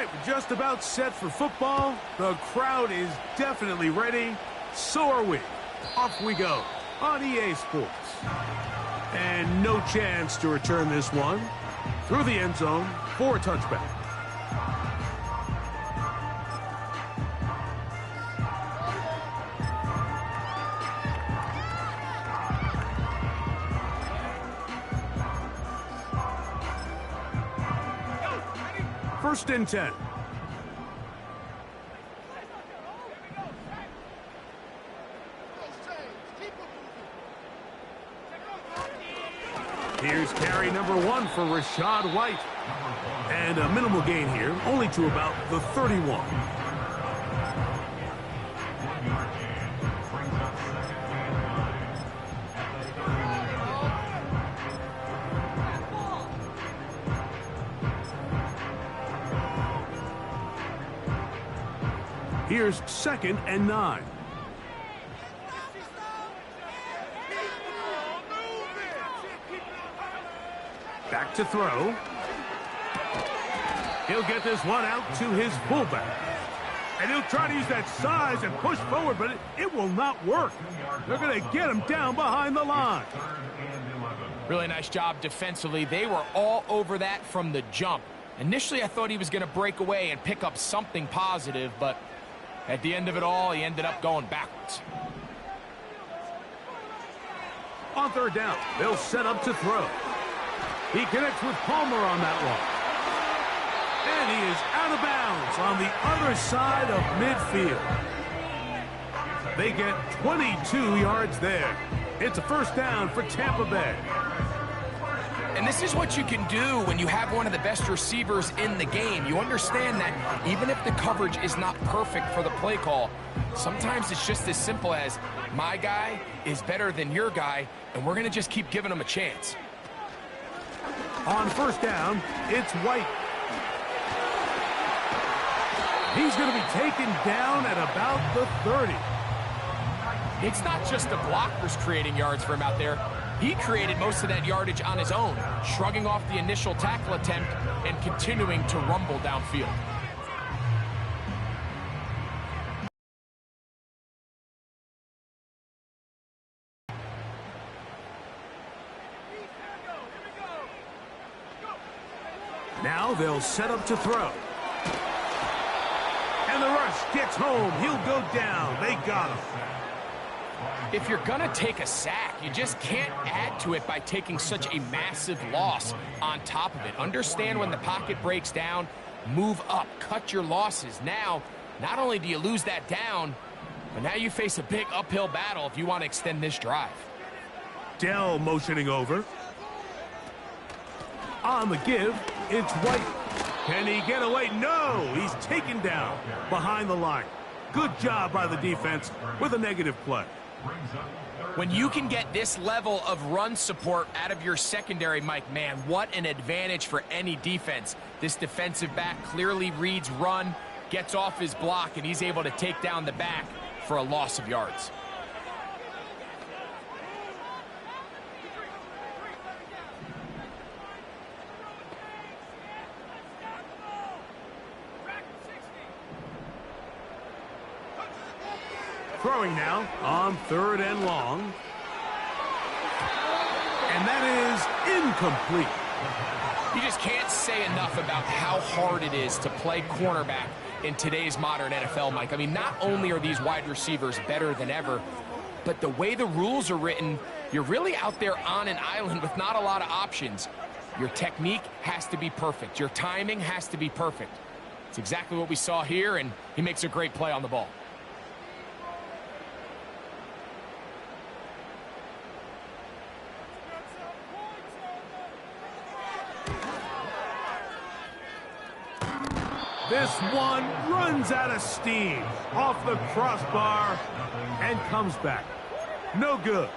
right, we're just about set for football. The crowd is definitely ready. So are we. Off we go on EA Sports. And no chance to return this one. Through the end zone for a touchback. First and 10. Here's carry number 1 for Rashad White. And a minimal gain here, only to about the 31. Here's 2nd and 9. Back to throw. He'll get this one out to his fullback. And he'll try to use that size and push forward, but it will not work. They're going to get him down behind the line. Really nice job defensively. They were all over that from the jump. Initially, I thought he was going to break away and pick up something positive, but at the end of it all, he ended up going backwards. On 3rd down, they'll set up to throw. He connects with Palmer on that one. And he is out of bounds on the other side of midfield. They get 22 yards there. It's a first down for Tampa Bay. And this is what you can do when you have one of the best receivers in the game. You understand that even if the coverage is not perfect for the play call, sometimes it's just as simple as my guy is better than your guy, and we're going to just keep giving him a chance. On first down, it's White. He's going to be taken down at about the 30. It's not just the blockers creating yards for him out there. He created most of that yardage on his own, shrugging off the initial tackle attempt and continuing to rumble downfield. Now they'll set up to throw. And the rush gets home. He'll go down. They got him. If you're going to take a sack, you just can't add to it by taking such a massive loss on top of it. Understand when the pocket breaks down, move up, cut your losses. Now, not only do you lose that down, but now you face a big uphill battle if you want to extend this drive. Dell motioning over. On the give, it's White. Can he get away? No, he's taken down behind the line. Good job by the defense with a negative play. When you can get this level of run support out of your secondary, Mike, man, what an advantage for any defense. This defensive back clearly reads run, gets off his block, and he's able to take down the back for a loss of yards. Throwing now on 3rd and long. And that is incomplete. You just can't say enough about how hard it is to play cornerback in today's modern NFL, Mike. I mean, not only are these wide receivers better than ever, but the way the rules are written, you're really out there on an island with not a lot of options. Your technique has to be perfect. Your timing has to be perfect. It's exactly what we saw here, and he makes a great play on the ball. This one runs out of steam off the crossbar and comes back. No good.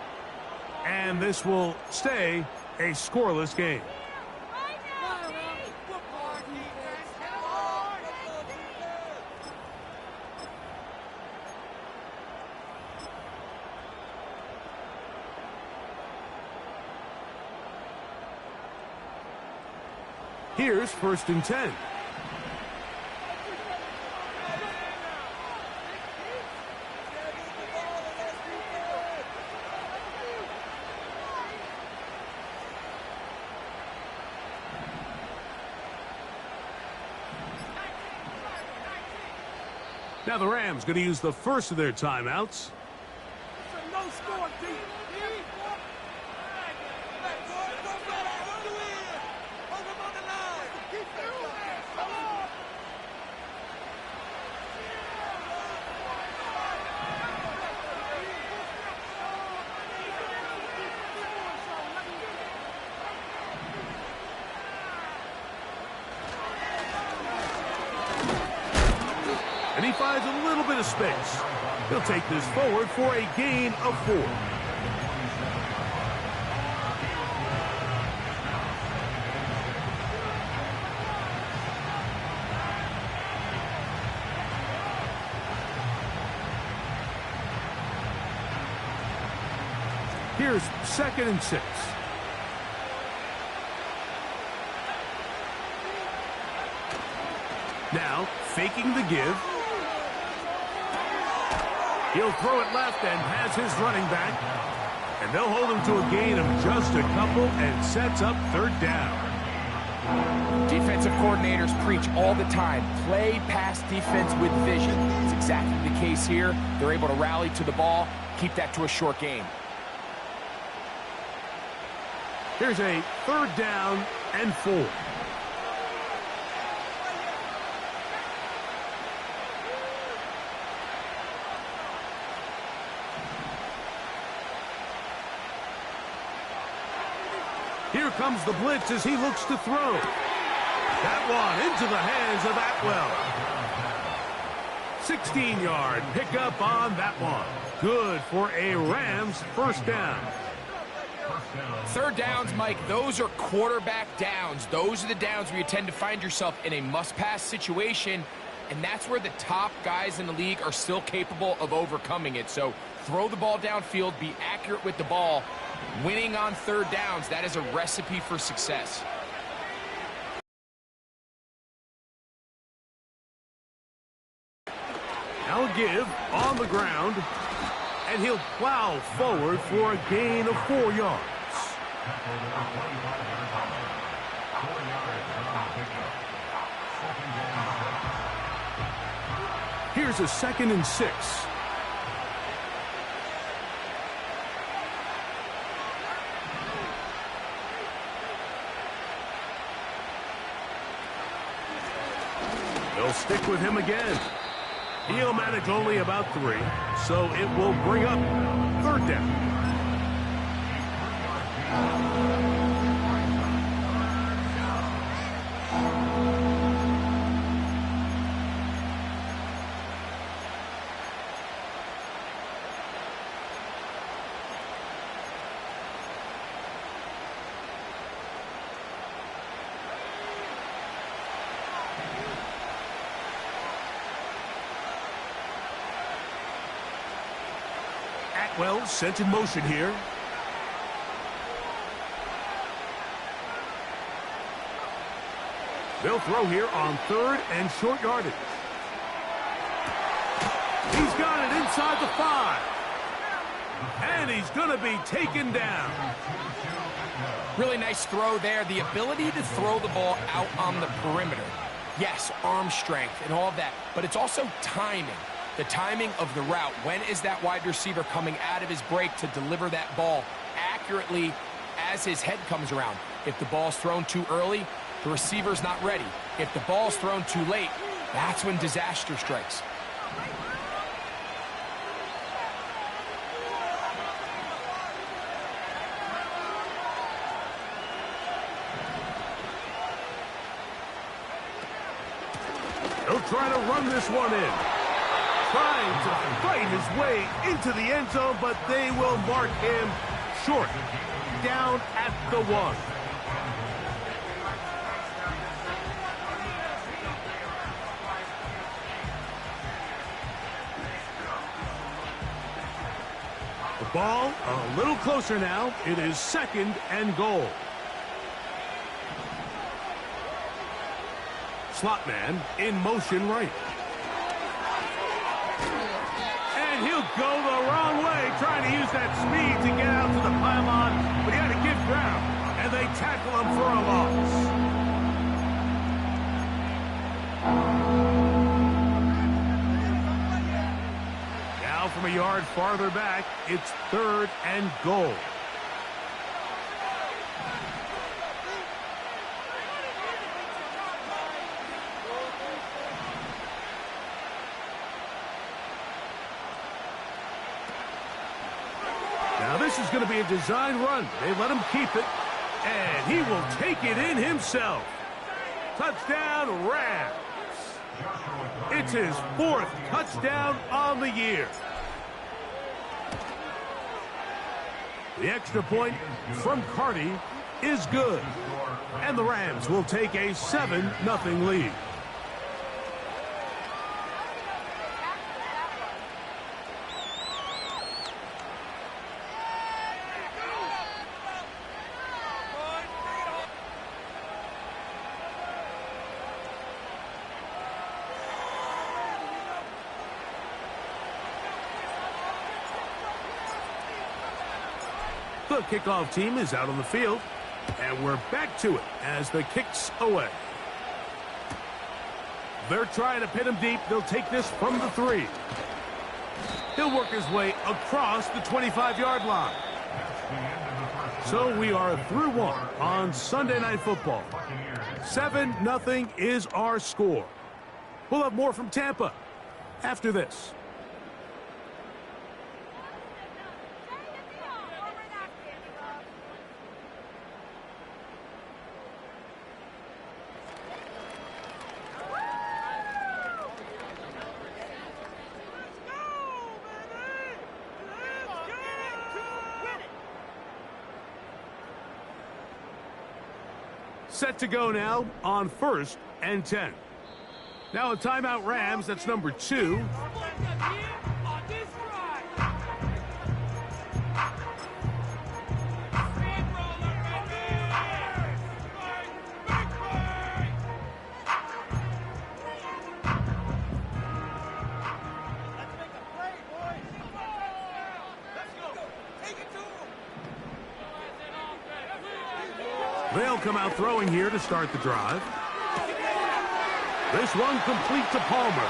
And this will stay a scoreless game. Here's 1st and 10. Now the Rams going to use the first of their timeouts. No score, D. And he finds a little bit of space. He'll take this forward for a gain of 4. Here's 2nd and 6. Now, faking the give. He'll throw it left and has his running back. And they'll hold him to a gain of just a couple and sets up 3rd down. Defensive coordinators preach all the time, play pass defense with vision. It's exactly the case here. They're able to rally to the ball, keep that to a short gain. Here's a 3rd down and 4. Here comes the blitz as he looks to throw. That one into the hands of Atwell. 16-yard pickup on that one. Good for a Rams 1st down. 3rd downs, Mike, those are quarterback downs. Those are the downs where you tend to find yourself in a must-pass situation, and that's where the top guys in the league are still capable of overcoming it. So throw the ball downfield, be accurate with the ball. Winning on 3rd downs, that is a recipe for success. Now a give on the ground, and he'll plow forward for a gain of 4 yards. Here's a 2nd and 6. They'll stick with him again. He'll manage only about 3, so it will bring up 3rd down. Atwell sent in motion here. They'll throw here on 3rd and short yardage. He's got it inside the 5. And he's going to be taken down. Really nice throw there. The ability to throw the ball out on the perimeter. Yes, arm strength and all of that, but it's also timing. The timing of the route. When is that wide receiver coming out of his break to deliver that ball accurately as his head comes around? If the ball's thrown too early, the receiver's not ready. If the ball's thrown too late, that's when disaster strikes. He'll try to run this one in. Trying to fight his way into the end zone, but they will mark him short. Down at the 1. The ball a little closer now. It is 2nd and goal. Slot man in motion right. And he'll go the wrong way, trying to use that speed to get out to the pylon, but he had to give ground, and they tackle him for a loss. Now from a yard farther back, it's 3rd and goal. Now this is going to be a design run. They let him keep it, and he will take it in himself. Touchdown, Rams. It's his 4th touchdown on the year. The extra point from Carty is good, and the Rams will take a 7-0 lead. The kickoff team is out on the field, and we're back to it as the kick's away. They're trying to pin him deep. They'll take this from the 3. He'll work his way across the 25-yard line. So we are through 1 on Sunday Night Football. 7-0 is our score. We'll have more from Tampa after this. Set to go now on 1st and 10. Now a timeout Rams, that's number 2. They'll come out throwing here to start the drive. This one complete to Palmer.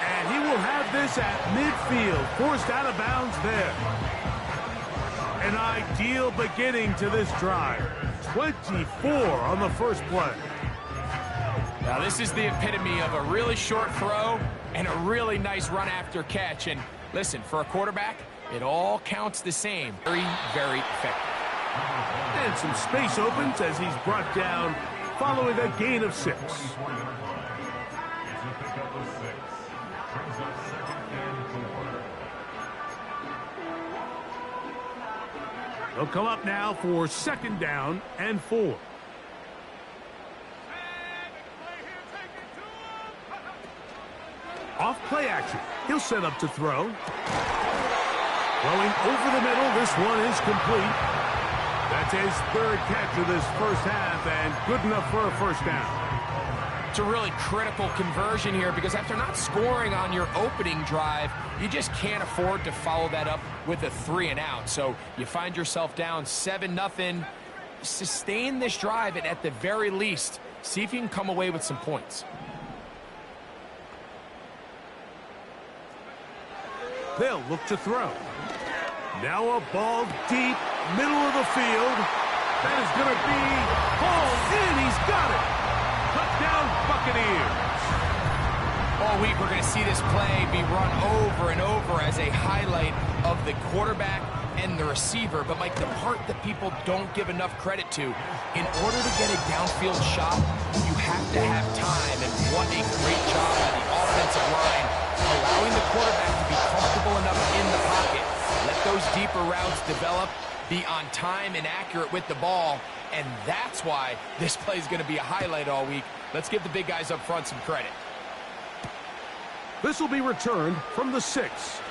And he will have this at midfield, forced out of bounds there. An ideal beginning to this drive. 24 on the first play. Now this is the epitome of a really short throw and a really nice run after catch. And listen, for a quarterback, it all counts the same. Very, very effective. And some space opens as he's brought down following a gain of 6. They'll come up now for 2nd down and 4. Off play action. He'll set up to throw. Throwing over the middle. This one is complete. That's his 3rd catch of this first half, and good enough for a first down. It's a really critical conversion here because after not scoring on your opening drive, you just can't afford to follow that up with a 3 and out. So you find yourself down 7-0. Sustain this drive, and at the very least, see if you can come away with some points. They'll look to throw. Now a ball deep, middle of the field. That is going to be hauled in. He's got it. Touchdown, Buccaneers. All week we're going to see this play be run over and over as a highlight of the quarterback and the receiver. But, Mike, the part that people don't give enough credit to, in order to get a downfield shot, you have to have time. And what a great job by the offensive line, allowing the quarterback to be comfortable enough in the pocket. Let those deeper routes develop, be on time and accurate with the ball, and that's why this play is going to be a highlight all week. Let's give the big guys up front some credit. This will be returned from the 6.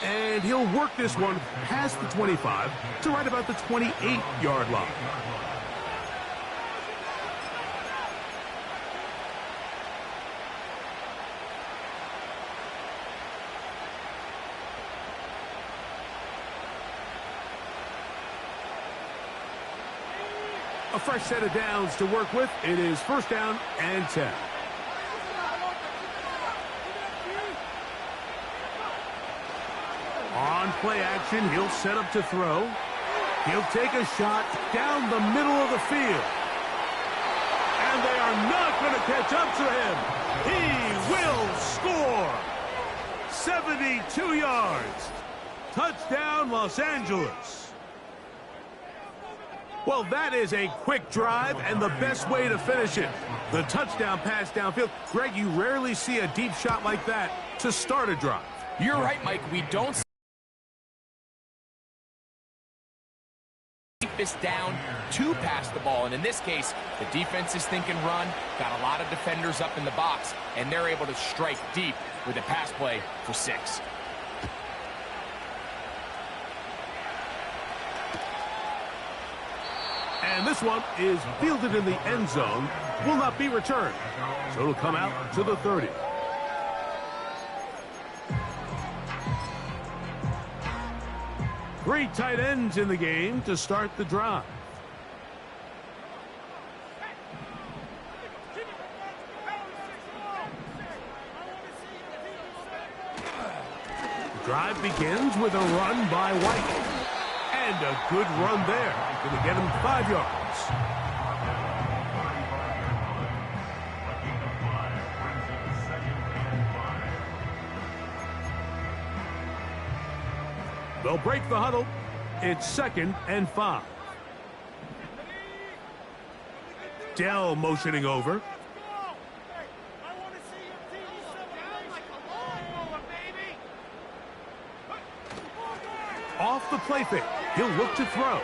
And he'll work this one past the 25 to right about the 28-yard line. A fresh set of downs to work with. It is 1st down and 10. On play action, he'll set up to throw. He'll take a shot down the middle of the field. And they are not going to catch up to him. He will score. 72 yards. Touchdown, Los Angeles. Well, that is a quick drive and the best way to finish it. The touchdown pass downfield. Greg, you rarely see a deep shot like that to start a drive. You're right, Mike. We don't keep this down to pass the ball. And in this case, the defense is thinking run, got a lot of defenders up in the box, and they're able to strike deep with a pass play for 6. And this one is fielded in the end zone, will not be returned. So it'll come out to the 30. Three tight ends in the game to start the drive. The drive begins with a run by White. And a good run there. Going to get him 5 yards. They'll break the huddle. It's 2nd and 5. Dell motioning over. Off the play fake. He'll look to throw.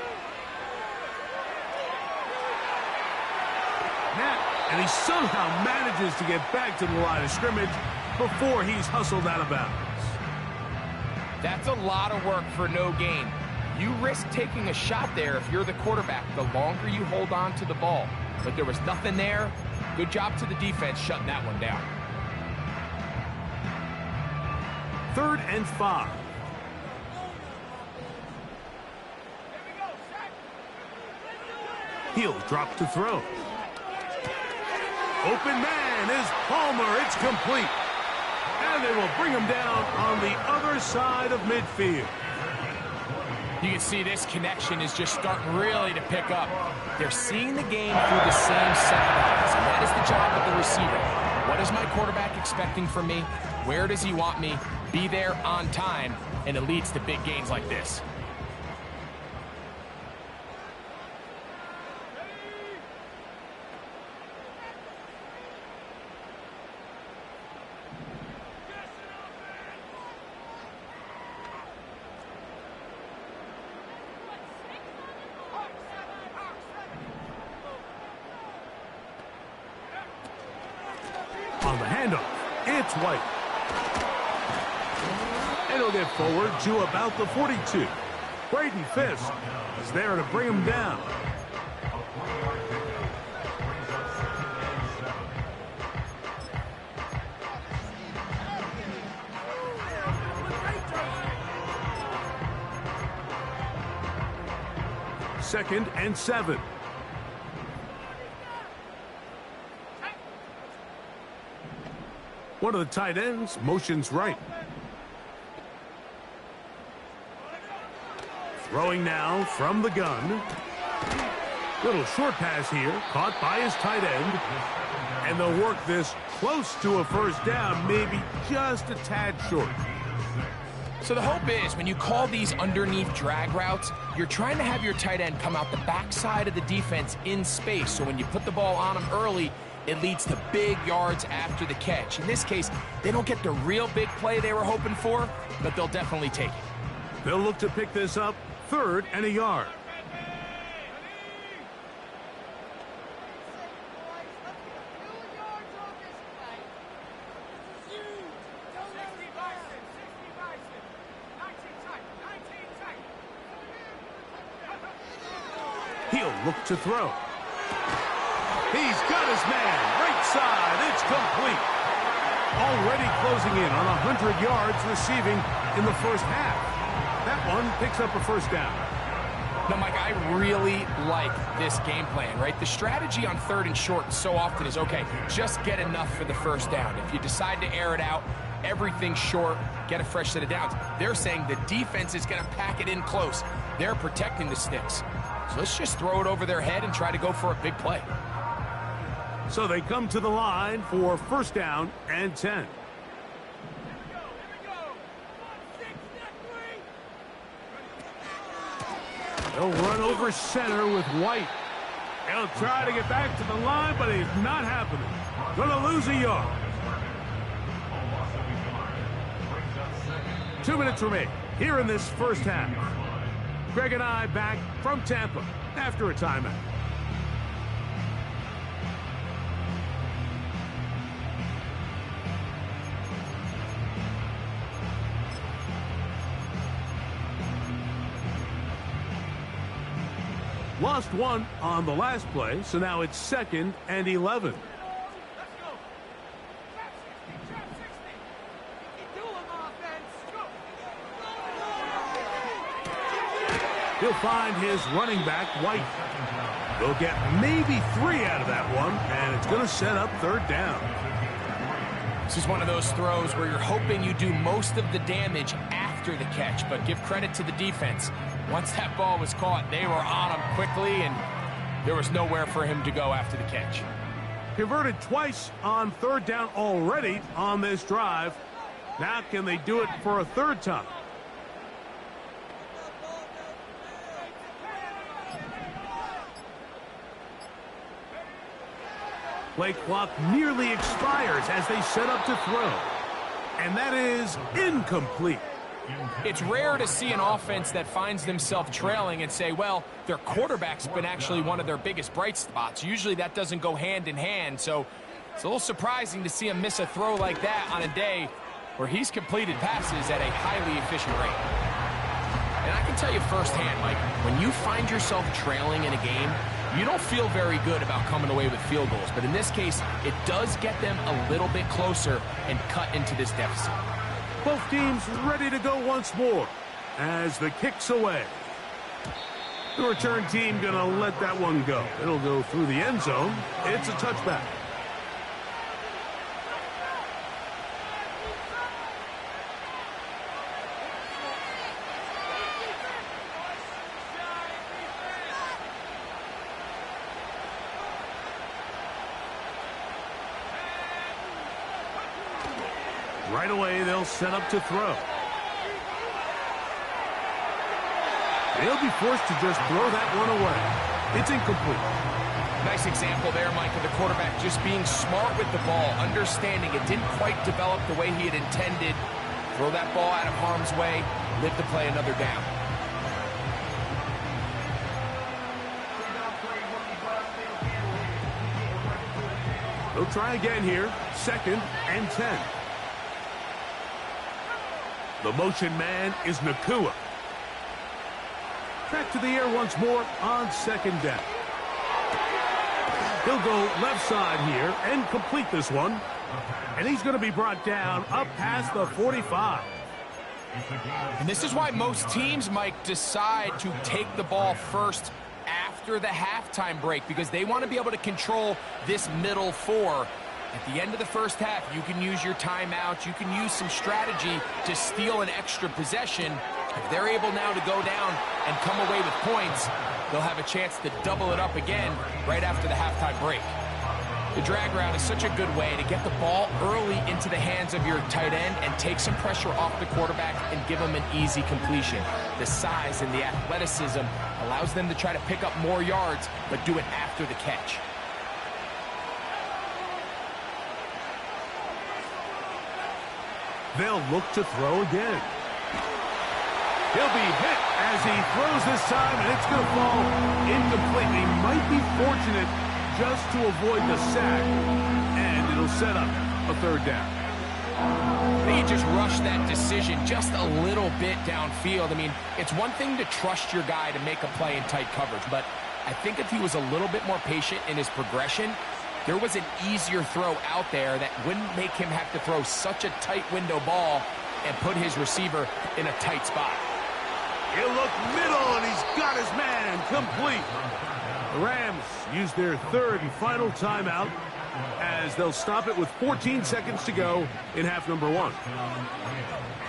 And he somehow manages to get back to the line of scrimmage before he's hustled out of bounds. That's a lot of work for no gain. You risk taking a shot there if you're the quarterback, the longer you hold on to the ball. But there was nothing there. Good job to the defense shutting that one down. 3rd and 5. He'll drop to throw. Open man is Palmer. It's complete. And they will bring him down on the other side of midfield. You can see this connection is just starting really to pick up. They're seeing the game through the same set of eyes, and that is the job of the receiver. What is my quarterback expecting from me? Where does he want me? Be there on time, and it leads to big gains like this. On the handoff, it's White. And he'll get forward to about the 42. Braden Fisk is there to bring him down. Second and 7. One of the tight ends motions right. Throwing now from the gun. Little short pass here, caught by his tight end. And they'll work this close to a first down, maybe just a tad short. So the hope is when you call these underneath drag routes, you're trying to have your tight end come out the backside of the defense in space. So when you put the ball on him early, it leads to big yards after the catch. In this case, they don't get the real big play they were hoping for, but they'll definitely take it. They'll look to pick this up 3rd and a yard. He'll look to throw. He's got his man. Right side. It's complete. Already closing in on 100 yards receiving in the first half. That one picks up a first down. Now, Mike, I really like this game plan, right? The strategy on 3rd and short so often is, okay, just get enough for the first down. If you decide to air it out, everything short, get a fresh set of downs. They're saying the defense is going to pack it in close. They're protecting the sticks. So let's just throw it over their head and try to go for a big play. So they come to the line for first down and 10. They'll run over center with White. He'll try to get back to the line, but it's not happening. Gonna lose a yard. 2 minutes remain here in this first half. Greg and I back from Tampa after a timeout. Lost one on the last play, so now it's 2nd and 11. He'll find his running back, White. They'll get maybe 3 out of that one, and it's going to set up third down. This is one of those throws where you're hoping you do most of the damage after the catch, but give credit to the defense. Once that ball was caught, they were on him quickly, and there was nowhere for him to go after the catch. Converted twice on third down already on this drive. Now can they do it for a third time? Play clock nearly expires as they set up to throw. And that is incomplete. It's rare to see an offense that finds themselves trailing and say, well, their quarterback's been actually one of their biggest bright spots. Usually that doesn't go hand in hand, so it's a little surprising to see him miss a throw like that on a day where he's completed passes at a highly efficient rate. And I can tell you firsthand, Mike, when you find yourself trailing in a game, you don't feel very good about coming away with field goals. But in this case, it does get them a little bit closer and cut into this deficit. Both teams ready to go once more as the kick's away. The return team going to let that one go. It'll go through the end zone. It's a touchback. Right away, they'll set up to throw. They'll be forced to just throw that one away. It's incomplete. Nice example there, Mike, of the quarterback just being smart with the ball, understanding it didn't quite develop the way he had intended. Throw that ball out of harm's way, live to play another down. They'll try again here. 2nd and 10. The motion man is Nakua. Back to the air once more on 2nd down. He'll go left side here and complete this one. And he's going to be brought down up past the 45. And this is why most teams, Mike, decide to take the ball first after the halftime break, because they want to be able to control this middle 4. At the end of the first half, you can use your timeout. You can use some strategy to steal an extra possession. If they're able now to go down and come away with points, they'll have a chance to double it up again right after the halftime break. The drag route is such a good way to get the ball early into the hands of your tight end and take some pressure off the quarterback and give him an easy completion. The size and the athleticism allows them to try to pick up more yards, but do it after the catch. They'll look to throw again. He'll be hit as he throws this time, and it's going to fall incomplete. He might be fortunate just to avoid the sack, and it'll set up a third down. I think he just rushed that decision just a little bit downfield. I mean, it's one thing to trust your guy to make a play in tight coverage, but I think if he was a little bit more patient in his progression, there was an easier throw out there that wouldn't make him have to throw such a tight window ball and put his receiver in a tight spot. He'll look middle, and he's got his man complete. The Rams use their third and final timeout as they'll stop it with 14 seconds to go in half number one.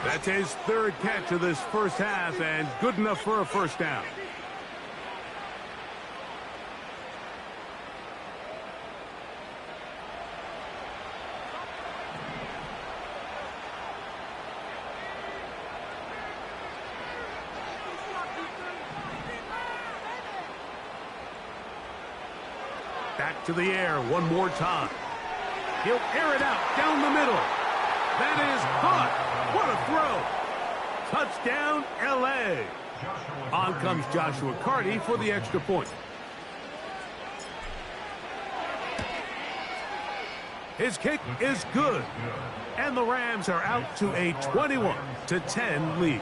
That's his third catch of this first half, and good enough for a first down. Back to the air one more time. He'll air it out down the middle. That is caught. What a throw. Touchdown, L.A. On comes Joshua Carty for the extra point. His kick is good. And the Rams are out to a 21-10 lead.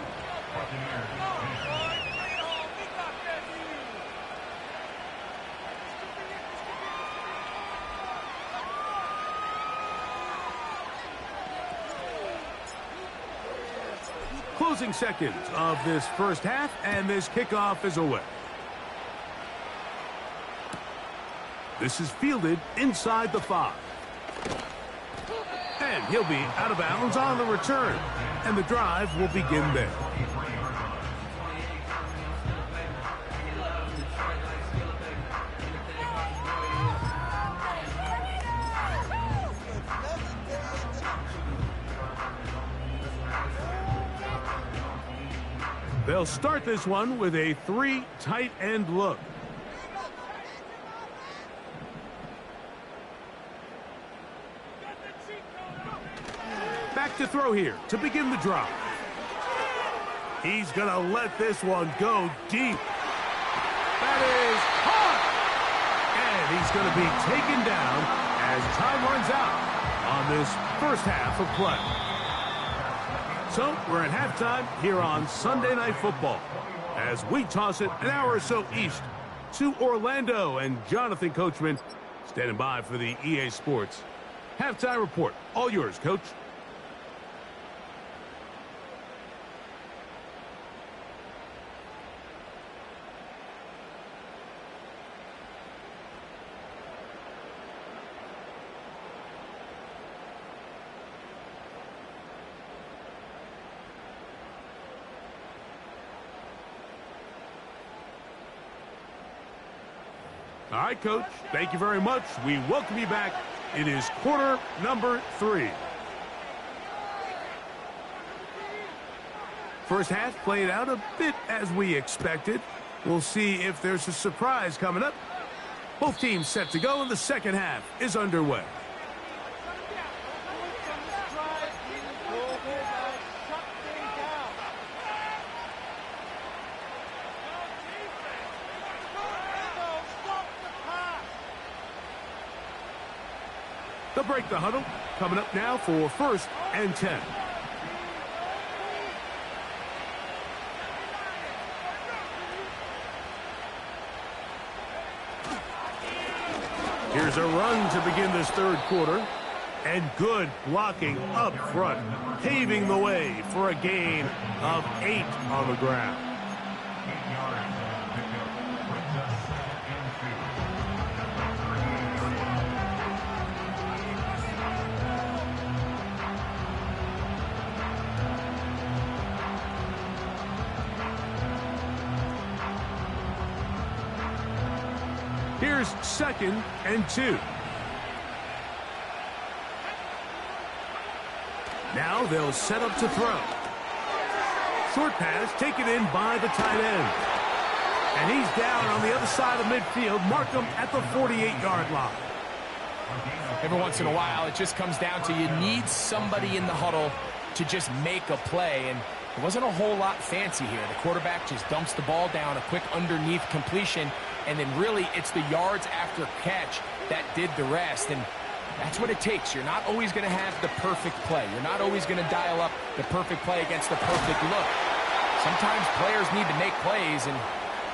Closing seconds of this first half, and this kickoff is away. This is fielded inside the 5. And he'll be out of bounds on the return, and the drive will begin there. They'll start this one with a 3 tight end look. Back to throw here to begin the drive. He's going to let this one go deep. That is caught! And he's going to be taken down as time runs out on this first half of play. So we're at halftime here on Sunday Night Football as we toss it an hour or so east to Orlando, and Jonathan Coachman standing by for the EA Sports halftime report. All yours, Coach. All right, Coach. Thank you very much. We welcome you back. It is quarter number 3. First half played out a bit as we expected. We'll see if there's a surprise coming up. Both teams set to go, and the second half is underway. They'll break the huddle. Coming up now for 1st and 10. Here's a run to begin this third quarter. And good blocking up front, paving the way for a gain of 8 on the ground. Here's 2nd and 2. Now they'll set up to throw. Short pass taken in by the tight end. And he's down on the other side of midfield. Mark him at the 48-yard line. Every once in a while, it just comes down to you need somebody in the huddle to just make a play. And it wasn't a whole lot fancy here. The quarterback just dumps the ball down, a quick underneath completion. And then really it's the yards after catch that did the rest. And that's what it takes. You're not always going to have the perfect play. You're not always going to dial up the perfect play against the perfect look. Sometimes players need to make plays, and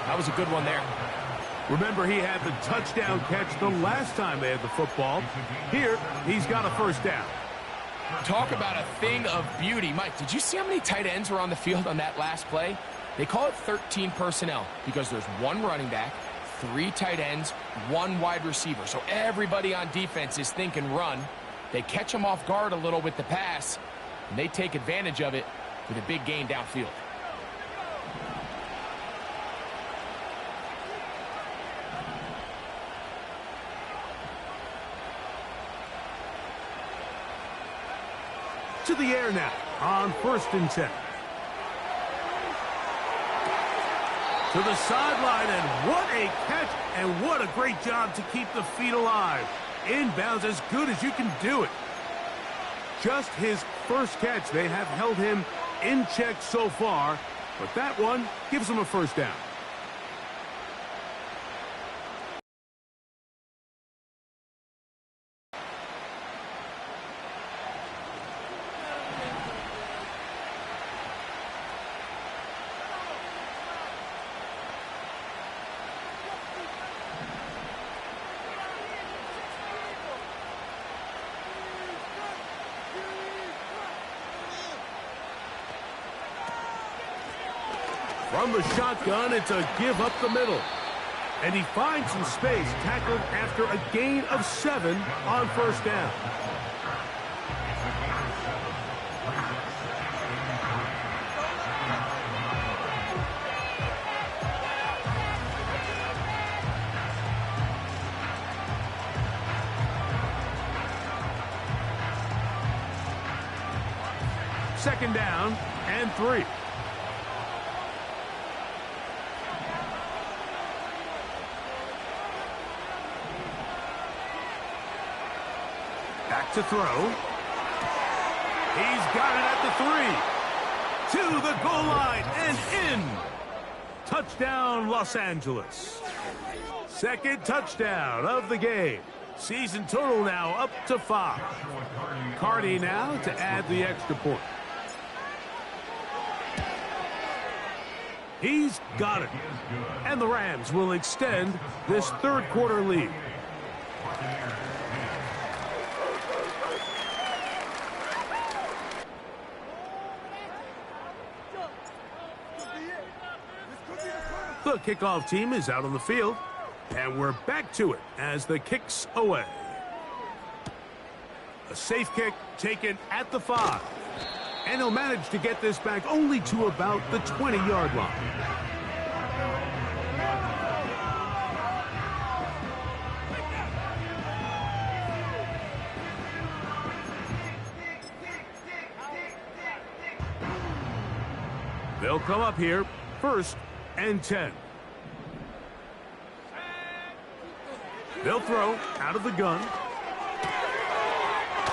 that was a good one there. Remember, he had the touchdown catch the last time they had the football. Here, he's got a first down. Talk about a thing of beauty. Mike, did you see how many tight ends were on the field on that last play? They call it 13 personnel because there's one running back, 3 tight ends, 1 wide receiver. So everybody on defense is thinking run. They catch him off guard a little with the pass, and they take advantage of it with a big gain downfield. To the air now on 1st and 10. To the sideline, and what a catch, and what a great job to keep the feet alive. Inbounds as good as you can do it. Just his first catch. They have held him in check so far, but that one gives him a first down. From the shotgun, it's a give up the middle. And he finds some space, tackled after a gain of 7 on 1st down. Second down and 3. Back to throw. He's got it at the 3. To the goal line and in. Touchdown, Los Angeles. Second touchdown of the game. Season total now up to 5. Cardi now to add the extra point. He's got it. And the Rams will extend this 3rd quarter lead. The kickoff team is out on the field, and we're back to it as the kick's away. A safe kick taken at the 5, and he'll manage to get this back only to about the 20-yard line. They'll come up here, 1st and 10. They'll throw out of the gun.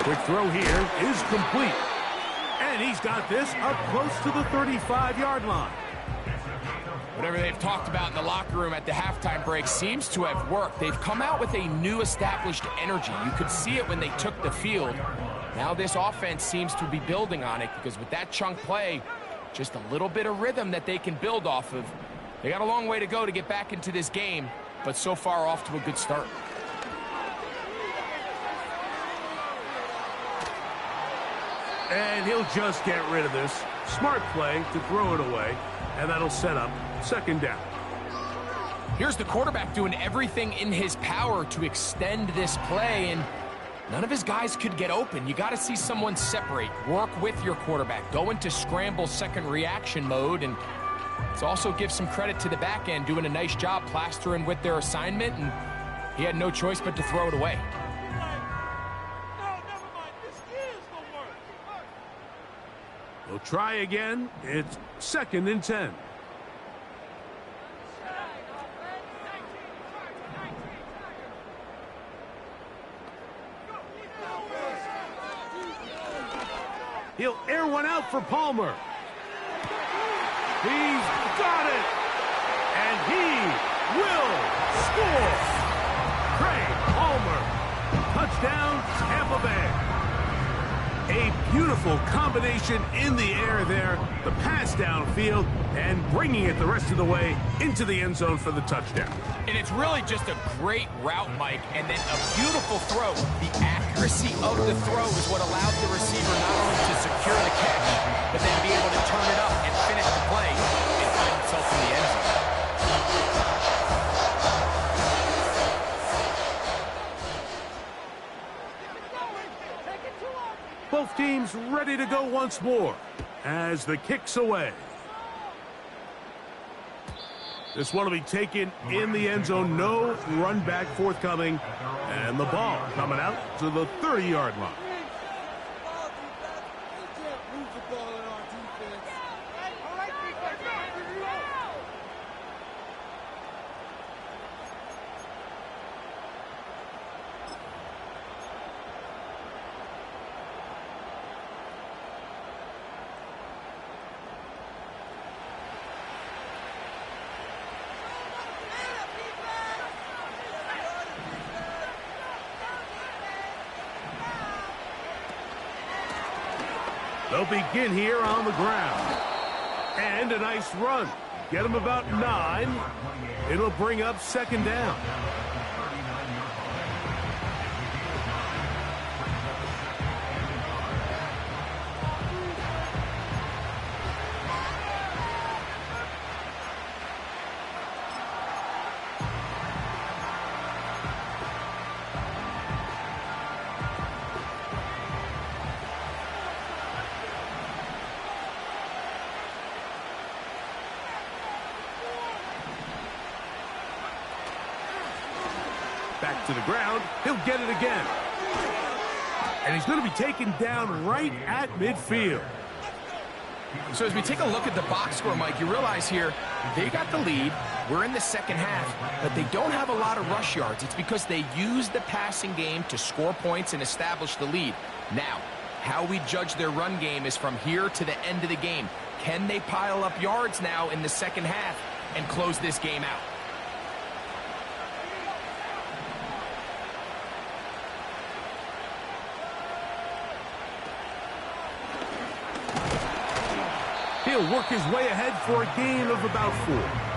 Quick throw here is complete. And he's got this up close to the 35-yard line. Whatever they've talked about in the locker room at the halftime break seems to have worked. They've come out with a new established energy. You could see it when they took the field. Now this offense seems to be building on it, because with that chunk play, just a little bit of rhythm that they can build off of. They got a long way to go to get back into this game, but so far off to a good start. And he'll just get rid of this. Smart play to throw it away, and that'll set up 2nd down. Here's the quarterback doing everything in his power to extend this play, and none of his guys could get open. You got to see someone separate, work with your quarterback, go into scramble second reaction mode, and let's also give some credit to the back end doing a nice job plastering with their assignment, and he had no choice but to throw it away. They'll try again. It's 2nd and 10. He'll air one out for Palmer. He's got it. And he will score. Craig Palmer. Touchdown, Tampa Bay. A beautiful combination in the air there. The pass downfield and bringing it the rest of the way into the end zone for the touchdown. And it's really just a great route, Mike, and then a beautiful throw. The accuracy of the throw is what allowed the receiver not only to secure the catch, but then be able to turn it up and finish the play and find himself in the end zone. once more as the kick's away. This one will be taken in the end zone. No run back forthcoming. And the ball coming out to the 30-yard line. They'll begin here on the ground. And a nice run. Get them about 9. It'll bring up second down. Back to the ground. He'll get it again. And he's going to be taken down right at midfield. So as we take a look at the box score, Mike, you realize here they got the lead. We're in the second half, but they don't have a lot of rush yards. It's because they use the passing game to score points and establish the lead. Now, how we judge their run game is from here to the end of the game. Can they pile up yards now in the second half and close this game out? He'll work his way ahead for a gain of about 4.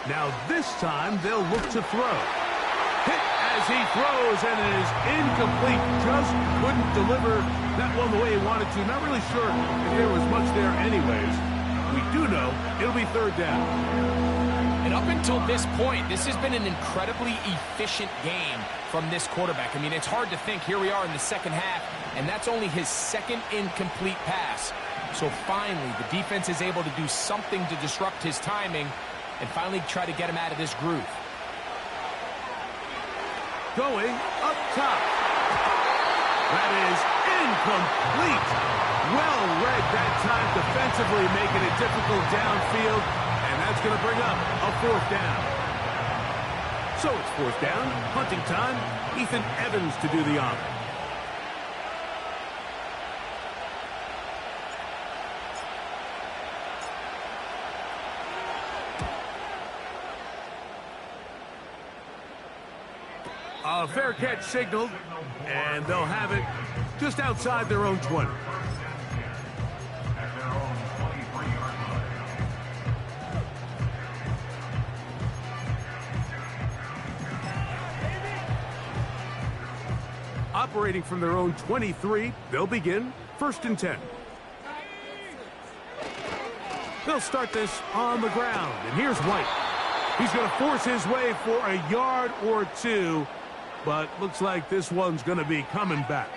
Now this time they'll look to throw. Hit as he throws, and it is incomplete. Just couldn't deliver that one the way he wanted to. Not really sure if there was much there anyways. We do know it'll be third down. And up until this point, this has been an incredibly efficient game from this quarterback. I mean, it's hard to think. Here we are in the second half, and that's only his second incomplete pass. So finally, the defense is able to do something to disrupt his timing and finally try to get him out of this groove. Going up top. That is incomplete. Well read that time defensively, making it difficult downfield, and that's going to bring up a 4th down. So it's 4th down, punting time. Ethan Evans to do the honor. A fair catch signaled, and they'll have it just outside their own 20. Operating from their own 23, they'll begin 1st and 10. They'll start this on the ground, and here's White. He's going to force his way for a yard or 2. But looks like this one's going to be coming back.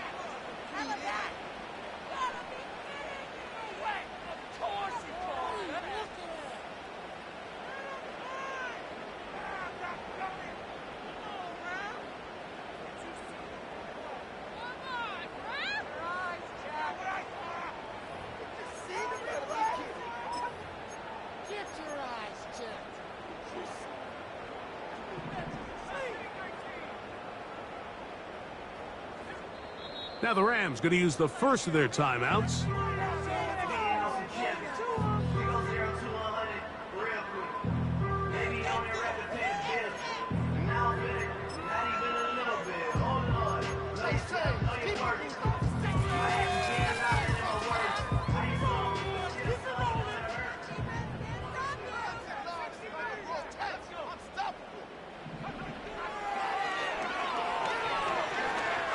Now the Rams going to use the first of their timeouts.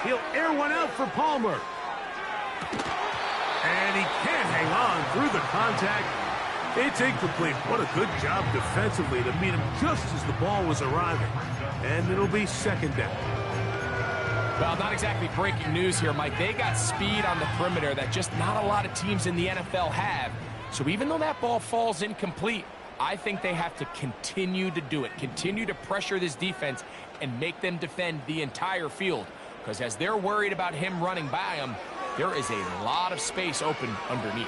He'll air one out for Palmer. And he can't hang on through the contact. It's incomplete. What a good job defensively to meet him just as the ball was arriving. And it'll be second down. Well, not exactly breaking news here, Mike. They got speed on the perimeter that just not a lot of teams in the NFL have. So even though that ball falls incomplete, I think they have to continue to do it. Continue to pressure this defense and make them defend the entire field. Because as they're worried about him running by them, there is a lot of space open underneath.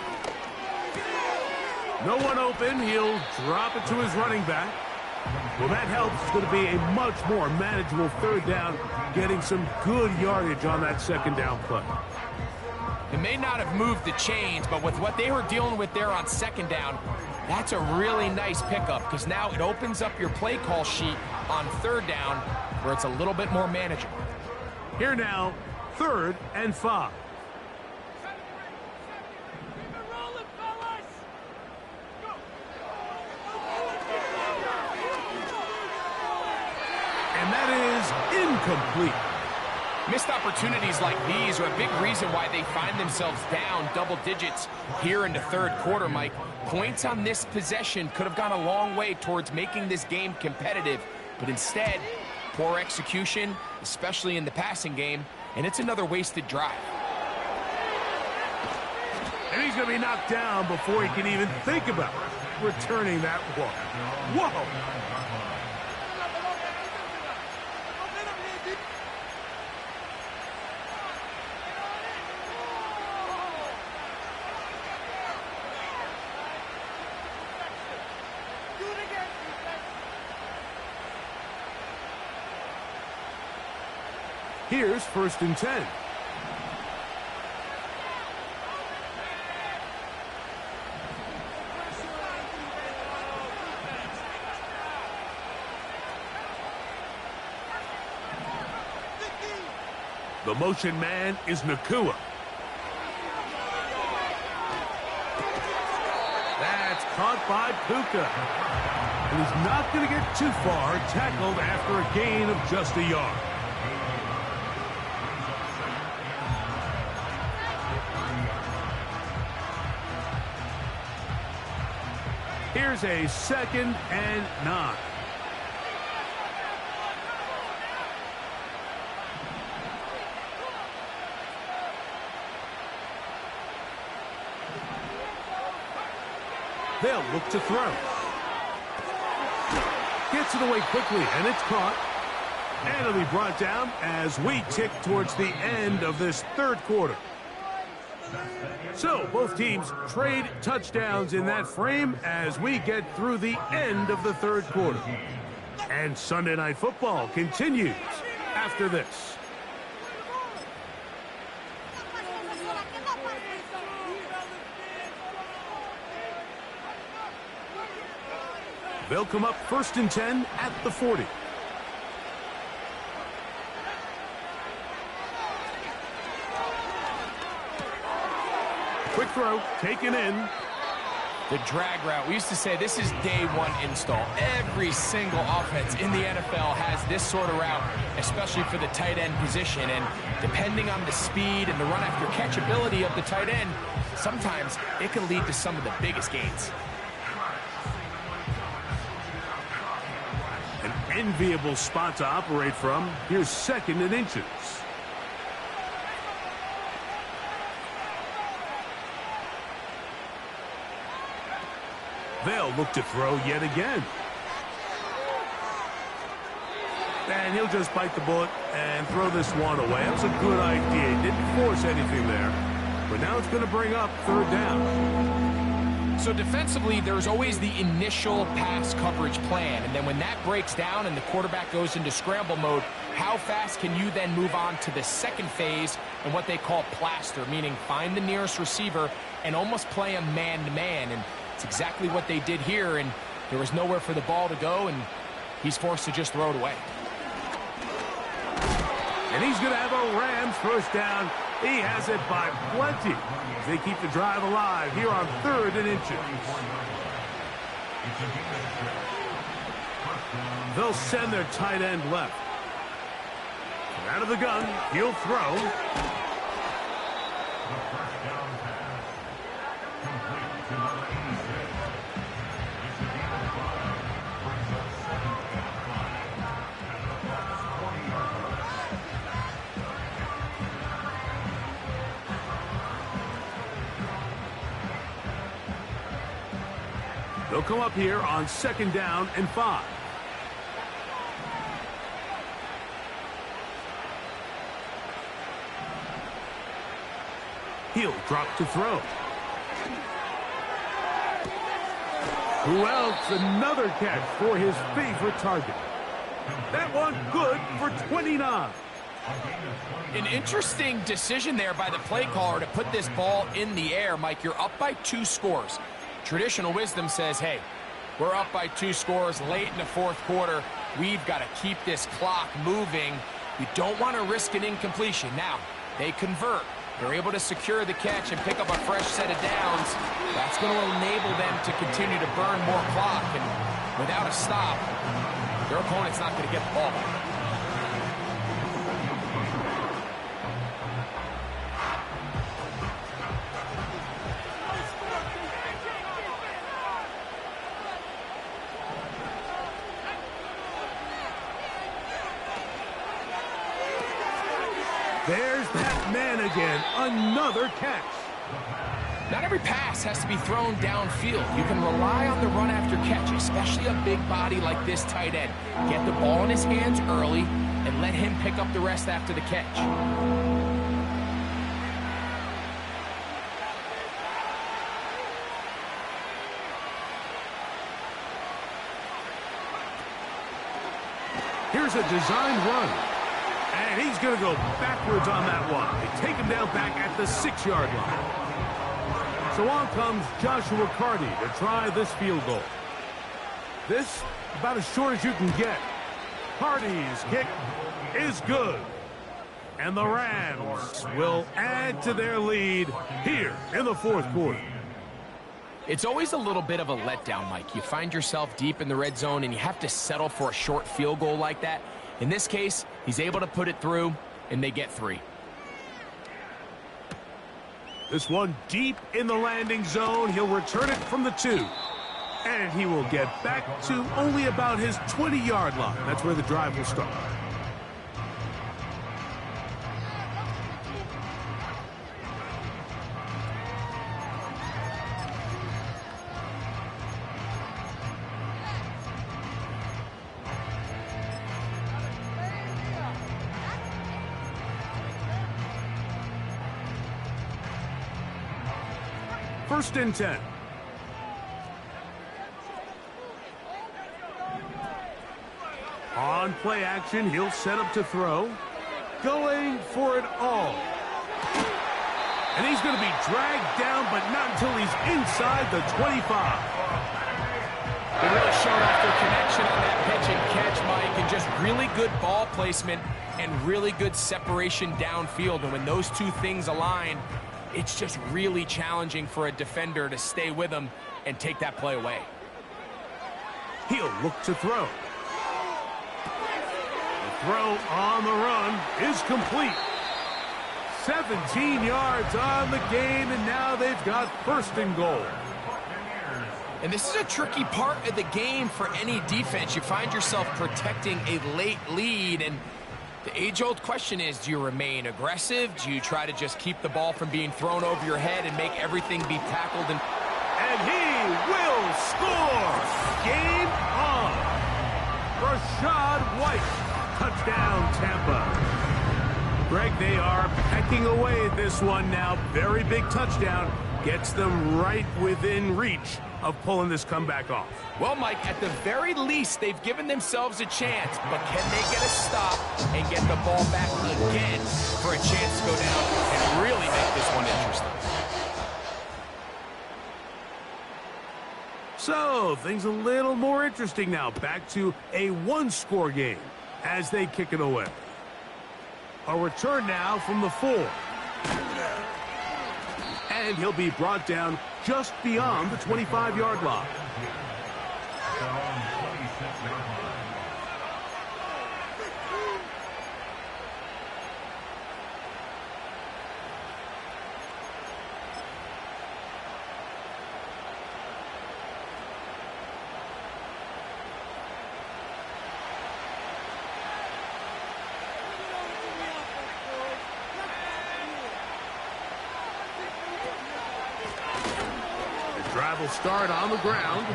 No one open. He'll drop it to his running back. Well, that helps. It's going to be a much more manageable third down, getting some good yardage on that second down play. It may not have moved the chains, but with what they were dealing with there on second down, that's a really nice pickup because now it opens up your play call sheet on third down where it's a little bit more manageable. Here now, 3rd and 5. And that is incomplete. Missed opportunities like these are a big reason why they find themselves down double digits here in the third quarter, Mike. Points on this possession could have gone a long way towards making this game competitive, but instead, poor execution, especially in the passing game, and it's another wasted drive. And he's going to be knocked down before he can even think about returning that one. Whoa! Here's 1st and 10. The motion man is Nakua. That's caught by Puka. And he's not going to get too far, tackled after a gain of just a yard. Here's a 2nd and 9. They'll look to throw. Gets it away quickly, and it's caught. And it'll be brought down as we tick towards the end of this third quarter. So, both teams trade touchdowns in that frame as we get through the end of the third quarter. And Sunday Night Football continues after this. They'll come up 1st and 10 at the 40. Quick throw, taken in. The drag route. We used to say this is day one install. Every single offense in the NFL has this sort of route, especially for the tight end position. And depending on the speed and the run after catch ability of the tight end, sometimes it can lead to some of the biggest gains. An enviable spot to operate from. Here's 2nd and inches. They'll look to throw yet again. And he'll just bite the bullet and throw this one away. That's a good idea. He didn't force anything there. But now it's going to bring up 3rd down. So defensively, there's always the initial pass coverage plan. And then when that breaks down and the quarterback goes into scramble mode, how fast can you then move on to the second phase and what they call plaster, meaning find the nearest receiver and almost play him man-to-man. And it's exactly what they did here, and there was nowhere for the ball to go, and he's forced to just throw it away. And he's going to have a Rams 1st down. He has it by plenty. They keep the drive alive here on 3rd and inches. They'll send their tight end left. Out of the gun, he'll throw. They'll come up here on 2nd down and 5. He'll drop to throw. Who else? Another catch for his favorite target. That one good for 29. An interesting decision there by the play caller to put this ball in the air. Mike, you're up by 2 scores. Traditional wisdom says, hey, we're up by 2 scores late in the 4th quarter. We've got to keep this clock moving. We don't want to risk an incompletion. Now, they convert. They're able to secure the catch and pick up a fresh set of downs. That's going to enable them to continue to burn more clock. And without a stop, their opponent's not going to get the ball back. There's that man again. Another catch. Not every pass has to be thrown downfield. You can rely on the run after catch, especially a big body like this tight end. Get the ball in his hands early and let him pick up the rest after the catch. Here's a designed run. And he's going to go backwards on that one. They take him down back at the 6-yard line. So on comes Joshua Carty to try this field goal. This about as short as you can get. Carty's kick is good. And the Rams will add to their lead here in the 4th quarter. It's always a little bit of a letdown, Mike. You find yourself deep in the red zone and you have to settle for a short field goal like that. In this case, he's able to put it through, and they get 3. This one deep in the landing zone. He'll return it from the 2. And he will get back to only about his 20-yard line. That's where the drive will start. First and 10. On play action, he'll set up to throw. Going for it all. And he's going to be dragged down, but not until he's inside the 25. They really showed off their connection on that pitch and catch, Mike, and just really good ball placement and really good separation downfield. And when those two things align, it's just really challenging for a defender to stay with him and take that play away. He'll look to throw. The throw on the run is complete. 17 yards on the game, and now they've got 1st and goal. And this is a tricky part of the game for any defense. You find yourself protecting a late lead, and the age-old question is, do you remain aggressive? Do you try to just keep the ball from being thrown over your head and make everything be tackled? And he will score! Game on! Rashad White, touchdown Tampa. Greg, they are pecking away at this one now. Very big touchdown. Gets them right within reach of pulling this comeback off. Well, Mike, at the very least, they've given themselves a chance, but can they get a stop and get the ball back again for a chance to go down and really make this one interesting? So, things a little more interesting now. Back to a 1-score game as they kick it away. A return now from the 4. And he'll be brought down just beyond the 25-yard line. Drive will start on the ground.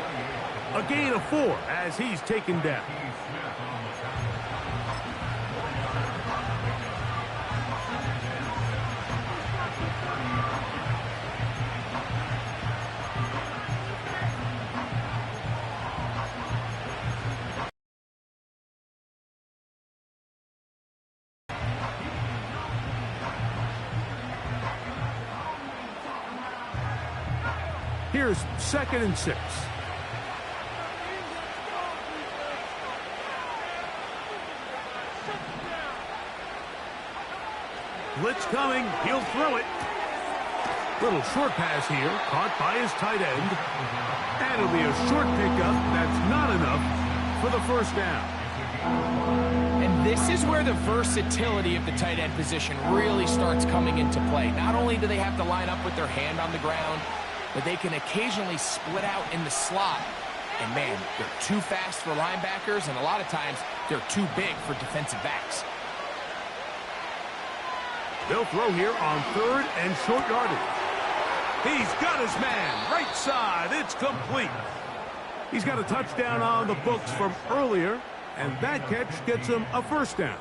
A gain of 4 as he's taken down. Here's 2nd and 6. Blitz coming. He'll throw it. Little short pass here. Caught by his tight end. And it'll be a short pickup. That's not enough for the first down. And this is where the versatility of the tight end position really starts coming into play. Not only do they have to line up with their hand on the ground, but they can occasionally split out in the slot. And man, they're too fast for linebackers, and a lot of times they're too big for defensive backs. They'll throw here on 3rd and short yardage. He's got his man. Right side. It's complete. He's got a touchdown on the books from earlier, and that catch gets him a first down.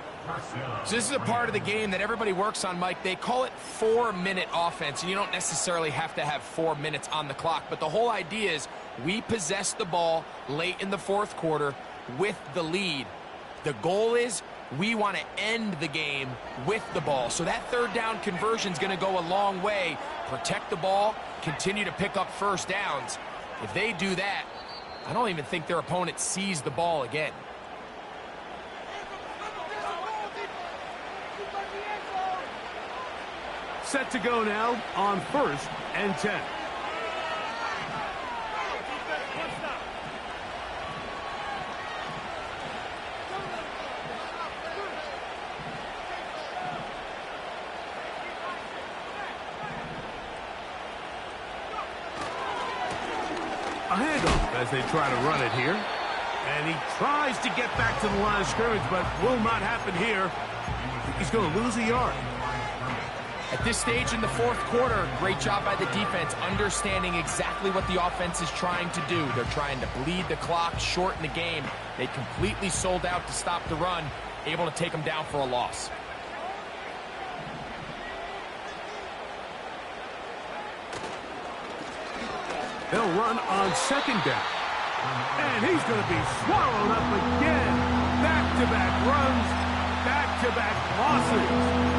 So this is a part of the game that everybody works on, Mike. They call it 4-minute offense, and you don't necessarily have to have 4 minutes on the clock. But the whole idea is we possess the ball late in the 4th quarter with the lead. The goal is we want to end the game with the ball. So that 3rd down conversion is going to go a long way. Protect the ball, continue to pick up first downs. If they do that, I don't even think their opponent sees the ball again. Set to go now on 1st and 10. A handoff as they try to run it here. And he tries to get back to the line of scrimmage, but will not happen here. He's going to lose a yard. At this stage in the 4th quarter, great job by the defense, understanding exactly what the offense is trying to do. They're trying to bleed the clock, shorten the game. They completely sold out to stop the run, able to take them down for a loss. They'll run on 2nd down. And he's going to be swallowed up again. Back-to-back runs, back-to-back losses.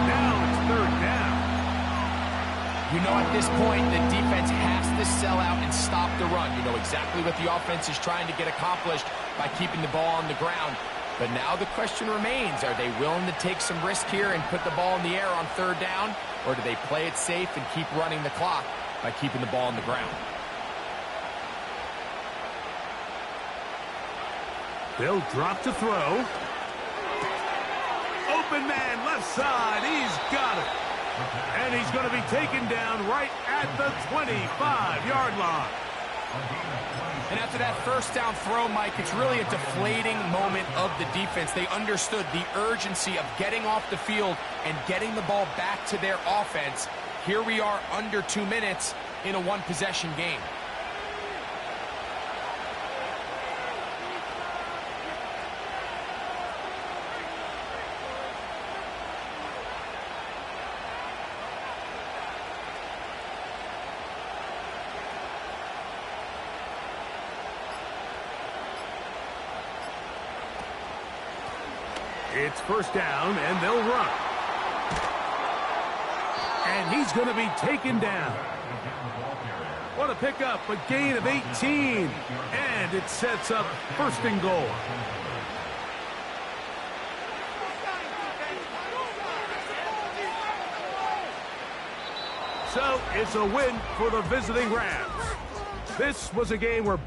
Now it's 3rd down. You know at this point the defense has to sell out and stop the run. You know exactly what the offense is trying to get accomplished by keeping the ball on the ground. But now the question remains, are they willing to take some risk here and put the ball in the air on 3rd down? Or do they play it safe and keep running the clock by keeping the ball on the ground? They'll drop to throw. Open man, left side. He's got it. And he's going to be taken down right at the 25-yard line. And after that first down throw, Mike, it's really a deflating moment of the defense. They understood the urgency of getting off the field and getting the ball back to their offense. Here we are under 2 minutes in a 1-possession game. It's 1st down, and they'll run. And he's going to be taken down. What a pickup, a gain of 18. And it sets up 1st and goal. So it's a win for the visiting Rams. This was a game where